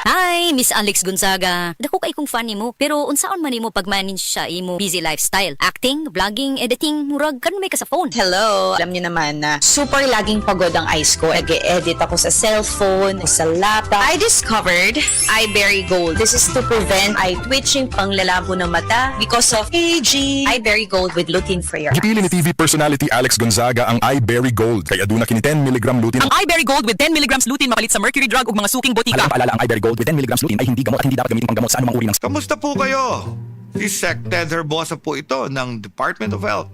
Hi, Miss Alex Gonzaga. Dako kay kong fan nimo, pero unsaon man nimo pag-manage sa imo busy lifestyle? Acting, vlogging, editing, murag kan may ka sa phone. Hello! Alam niyo naman na super laging pagod ang eyes ko. Nag-e-edit ako sa cellphone, sa laptop. I discovered iBerry Gold. This is to prevent eye twitching, panglalabo ng mata because of aging. iBerry Gold with lutein free. Gipili ni TV personality Alex Gonzaga ang iBerry Gold kay aduna kini 10 mg lutein. Ang iBerry Gold with 10 mg lutein mapalit sa mercury drug ug mga suking botika. Alam paalala ang iBerry Gold with 10 mg lutein ay hindi gamot at hindi dapat gamitin panggamot sa anumang uri ng Kamusta po kayo? Si Sec Ted Herbosa po ito ng Department of Health.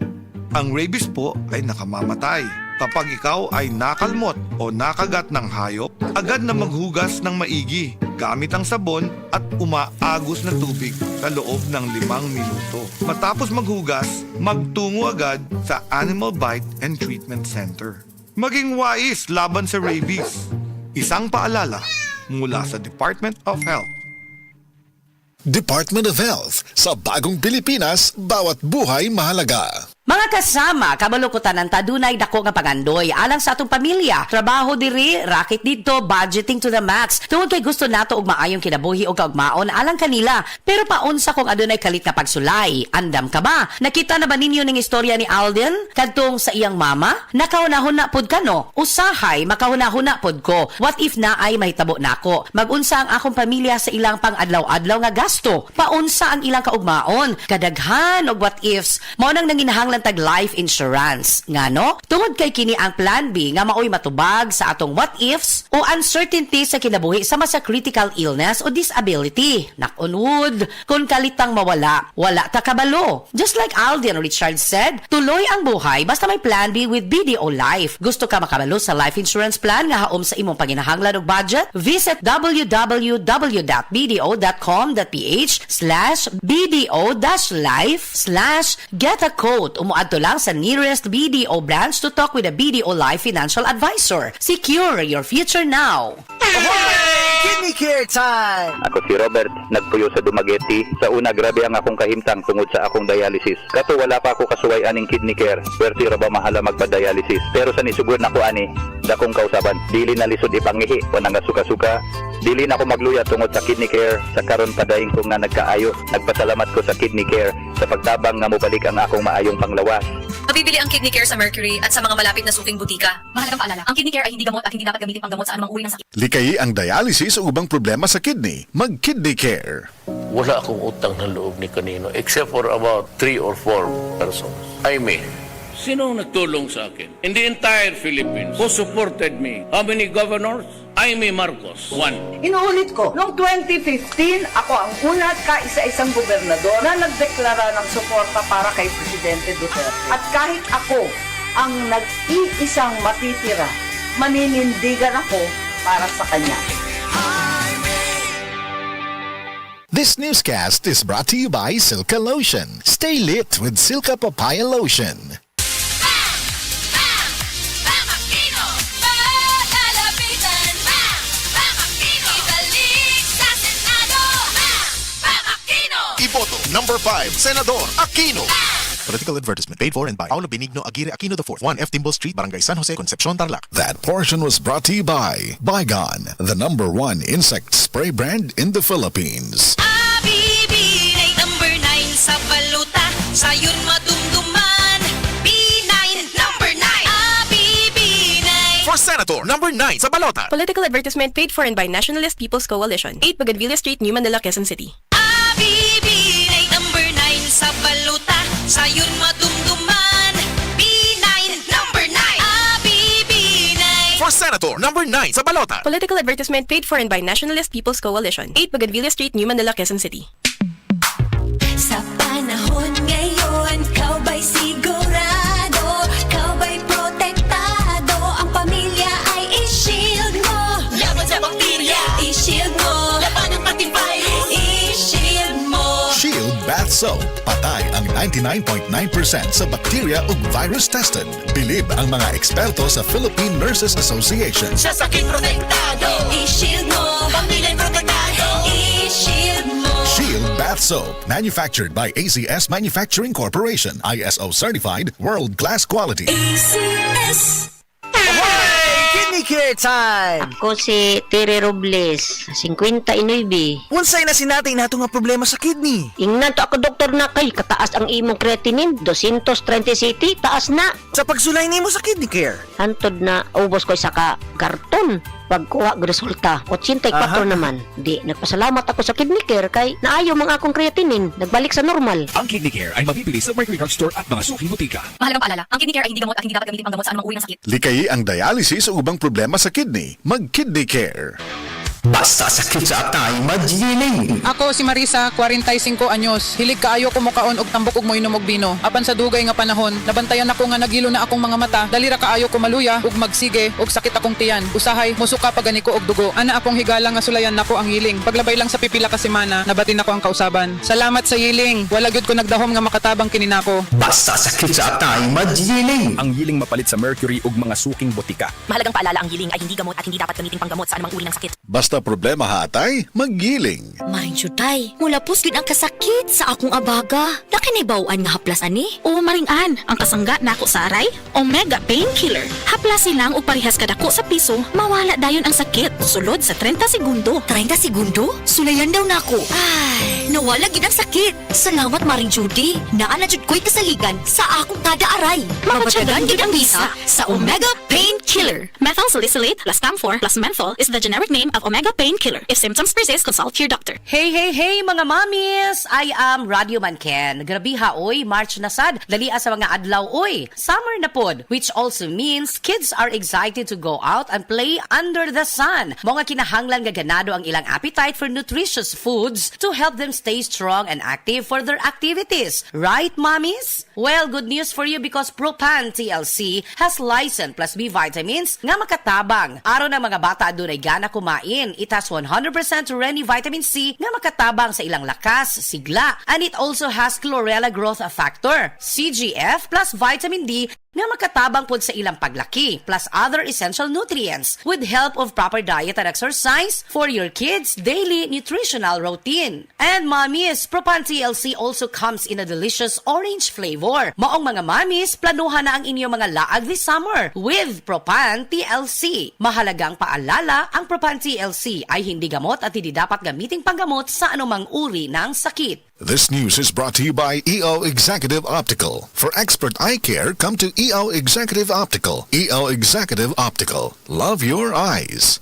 Ang rabies po ay nakamamatay. Kapag ikaw ay nakalmot o nakagat ng hayop, agad na maghugas ng maigi gamit ang sabon at umaagos na tubig sa loob ng 5 minuto. Matapos maghugas, magtungo agad sa Animal Bite and Treatment Center. Maging wais laban sa rabies. Isang paalala mula sa Department of Health. Department of Health. Sa bagong Pilipinas, bawat buhay mahalaga. Mga kasama, kabalukutan ng tadunay dako nga pagandoy alang sa atong pamilya. Trabaho diri, racket dito, budgeting to the max. Tungod kay gusto nato og maayong kinabuhi o kaugmaon alang kanila. Pero paunsa kung adunay kalit na pagsulay. Andam ka ba? Nakita na ba ninyo ning istorya ni Alden kadtong sa iyang mama? Nakahunahuna pod ka no? Usahay makahunahuna pod ko. What if na ay mahitabo nako? Magunsa ang akong pamilya sa ilang pang-adlaw-adlaw nga gasto? Paunsa ang ilang kaugmaon? Kadaghan og what ifs. Mao nang nanginahanglan tag life insurance. Ngano? Tungod kay kini ang plan B nga maoy matubag sa atong what ifs o uncertainty sa kinabuhi sama sa critical illness o disability. Nakunod, kung kalitang mawala, wala ta kabalo. Just like Alden Richard said, tuloy ang buhay basta may plan B with BDO Life. Gusto ka makabalo sa life insurance plan nga haom sa imong panginahanglan og budget? Visit www.bdo.com.ph/bdo-life/get a quote. Umuadto lang sa nearest BDO branch to talk with a BDO Life financial advisor. Secure your future now. Kidney Care Time! Ako si Robert, nagpuyo sa Dumaguete. Sa una, grabe ang akong kahimtang tungod sa akong dialysis. Kato wala pa ako kasuway aning kidney care. Pwerte ra ba mahala magpa-dialysis. Pero sa nisugur na ko ani, dakong kausaban. Dili na lisod ipangihi o nang suka-suka. Dili na ako magluya tungod sa kidney care. Sa karon padayon ko nga nagkaayo. Nagpasalamat ko sa kidney care sa pagtabang nga mobalik ang akong maayong panglawas. Mabibili ang kidney care sa Mercury at sa mga malapit na suking butika. Mahalagang paalala, ang kidney care ay hindi gamot at hindi dapat gamitin panggamot sa anumang uri ng sakit. Likayi ang dialysis o ubang problema sa kidney. Mag-Kidney Care. Wala akong utang ng loob ni kanino except for about 3 or 4 persons. I mean, sino nagtulong sa akin? In the entire Philippines, who supported me? How many governors? Jaime Marcos, 1. Inuulit ko, noong 2015, ako ang una at kaisa-isang gobernador na nagdeklara ng suporta para kay Presidente Duterte. At kahit ako ang nag-iisang matitira, maninindigan ako para sa kanya. This newscast is brought to you by Silka Lotion. Stay lit with Silka Papaya Lotion. Iboto number 5, Senador Aquino. Political advertisement paid for and by Paulo Benigno Aguirre Aquino IV, 1F Timbo Street, Barangay San Jose, Concepcion, Tarlac. That portion was brought to you by Bygone, the #1 insect spray brand in the Philippines. Abibinay number 9 sa baluta, sayon madumduman. B9 number 9. Abibinay. For Senator number 9 sa balota. Political advertisement paid for and by Nationalist People's Coalition, 8 Bougainvillea Street, New Manila, Quezon City. Abibinay number 9 sa baluta, sayon madumduman. B9 number 9. Abibinay. For Senator number 9 sa balota. Political advertisement paid for and by Nationalist People's Coalition, 8 Bougainvillea Street, New Manila, Quezon City. Sa panahon ngayon, kau ba'y sigurado? Kau ba'y protektado? Ang pamilya ay i-shield mo. Laban sa bakterya, i-shield mo. Laban ng pating virus, i-shield mo. Shield Bath Soap. Patay ang 99.9% sa bacteria ug virus tested. Bilib ang mga eksperto sa Philippine Nurses Association. Sa sakit protektado, i-shield mo. Pamilya'y protektado, i-shield mo. Shield Bath Soap. Manufactured by ACS Manufacturing Corporation. ISO certified, world-class quality. ACS. Hey! Kidney Kidney Care Time! Ako si Tere Robles, 59. Unsay na sinatay nato nga problema sa kidney? Ingnan to ako doktor na kay kataas ang imong creatinine, 230 city, taas na. Sa pagsulay nimo sa Kidney Care. Hantod na ubos ko sa karton. Pagkuha ng resulta, 84 Aha. naman. Di, nagpasalamat ako sa Kidney Care kay naayo mga akong creatinine, nagbalik sa normal. Ang Kidney Care ay mabibili sa Mercury Drug Store at mga suking butika. Mahalagang paalala, ang kidney care ay hindi gamot at hindi dapat gamitin panggamot sa anumang uri ng sakit. Likayi ang dialysis o ubang problema sa kidney. Mag-Kidney Care. Basta sakit sa atay, magyiling. Ako si Marisa, 45 anyos. Hilig kaayo ko mukaon og tambok og moinom og bino. Apan sa dugay nga panahon, nabantayan ako nga nagilo na akong mga mata. Dalira kaayo ko maluya ug magsige og sakit akong tiyan. Usahay musuka pagani ko og dugo. Ana akong higala nga sulayan nako ang yiling. Paglabay lang sa pipila ka semana, nabatin ako ang kausaban. Salamat sa yiling. Wala gyud ko nagdahom nga makatabang kini nako. Basta sakit sa atay, magyiling. Ang yiling mapalit sa Mercury ug mga suking butika. Mahalagang paalala, ang yiling ay hindi gamot at hindi dapat gamitin panggamot sa anumang uri ng sakit. Basta problema hatay, maggiling. Maring syutay, mula pusgid ang kasakit sa akong abaga. Nakinibawaan nga haplas ani? O maring-an, ang kasangga nako sa aray, Omega Painkiller. Haplas silang o parihas kadako sa piso, mawala dayon ang sakit. Sulod sa 30 segundo. 30 segundo? Sulayan daw nako. Ay, nawala gid ang sakit. Salamat Maring Judy. Naa na jud ko'y kasaligan sa akong kada aray. Mapatyagan gid ang bisa sa Omega Painkiller. Methyl salicylate plus camphor plus menthol is the generic name of Omega Painkiller. If symptoms persist, consult your doctor. Hey, hey, hey mga mamis! I am Radio Manken. Grabe ha, oy, March na sad. Dalia sa mga adlaw, oy. Summer na pod, which also means kids are excited to go out and play under the sun. Mga kinahanglan nga ganado ang ilang appetite for nutritious foods to help them stay strong and active for their activities. Right, mommies? Well, good news for you because Propan TLC has Lysin plus B vitamins nga makatabang. Araw ng mga bata adunay gana kumain. It has 100% Reni vitamin C nga makatabang sa ilang lakas, sigla, and it also has chlorella growth factor, CGF plus vitamin D nga makatabang pod sa ilang paglaki, plus other essential nutrients with help of proper diet and exercise for your kids' daily nutritional routine. And mommies, Propan TLC also comes in a delicious orange flavor. Maong mga mommies, planuhan na ang inyong mga laag this summer with Propan TLC. Mahalagang paalala, ang Propan TLC ay hindi gamot at hindi dapat gamiting panggamot sa anumang uri ng sakit. This news is brought to you by EO Executive Optical. For expert eye care, come to EO Executive Optical. EO Executive Optical. Love your eyes.